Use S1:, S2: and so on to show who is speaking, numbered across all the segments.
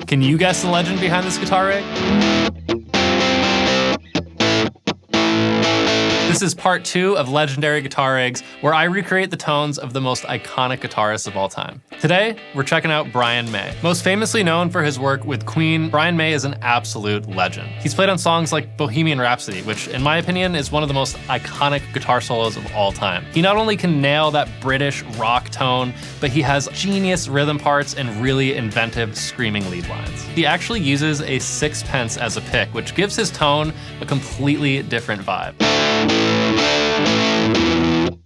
S1: Can you guess the legend behind this guitar rig? This is part 2 of Legendary Guitar Rigs, where I recreate the tones of the most iconic guitarists of all time. Today, we're checking out Brian May. Most famously known for his work with Queen, Brian May is an absolute legend. He's played on songs like Bohemian Rhapsody, which in my opinion is one of the most iconic guitar solos of all time. He not only can nail that British rock tone, but he has genius rhythm parts and really inventive screaming lead lines. He actually uses a sixpence as a pick, which gives his tone a completely different vibe.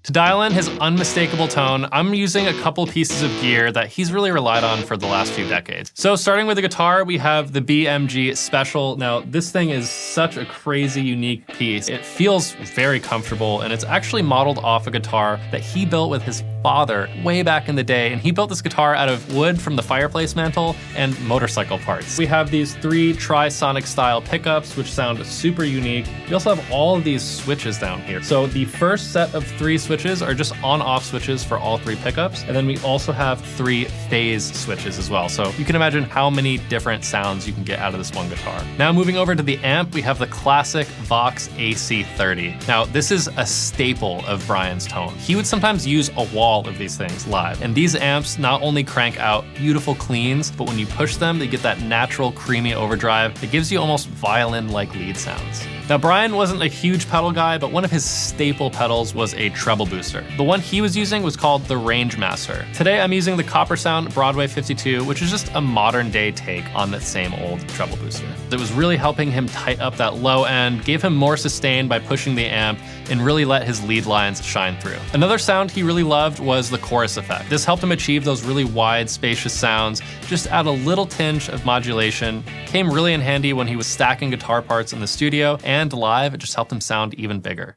S1: To dial in his unmistakable tone, I'm using a couple pieces of gear that he's really relied on for the last few decades. So starting with the guitar, we have the BMG Special. Now, this thing is such a crazy, unique piece. It feels very comfortable, and it's actually modeled off a guitar that he built with his father way back in the day, and he built this guitar out of wood from the fireplace mantle and motorcycle parts. We have these 3 Trisonic style pickups, which sound super unique. We also have all of these switches down here. So the first set of 3 switches are just on-off switches for all 3 pickups, and then we also have 3 phase switches as well. So you can imagine how many different sounds you can get out of this one guitar. Now moving over to the amp, we have the classic Vox AC30. Now this is a staple of Brian's tone. He would sometimes use a wall of these things live. And these amps not only crank out beautiful cleans, but when you push them, they get that natural creamy overdrive that gives you almost violin-like lead sounds. Now, Brian wasn't a huge pedal guy, but one of his staple pedals was a treble booster. The one he was using was called the Rangemaster. Today, I'm using the Coppersound Broadway 52, which is just a modern day take on that same old treble booster. It was really helping him tighten up that low end, gave him more sustain by pushing the amp, and really let his lead lines shine through. Another sound he really loved was the chorus effect. This helped him achieve those really wide, spacious sounds, just add a little tinge of modulation. Came really in handy when he was stacking guitar parts in the studio, and live, it just helped him sound even bigger.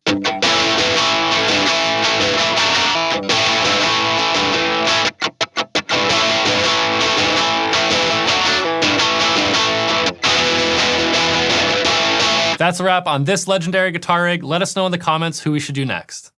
S1: That's a wrap on this legendary guitar rig. Let us know in the comments who we should do next.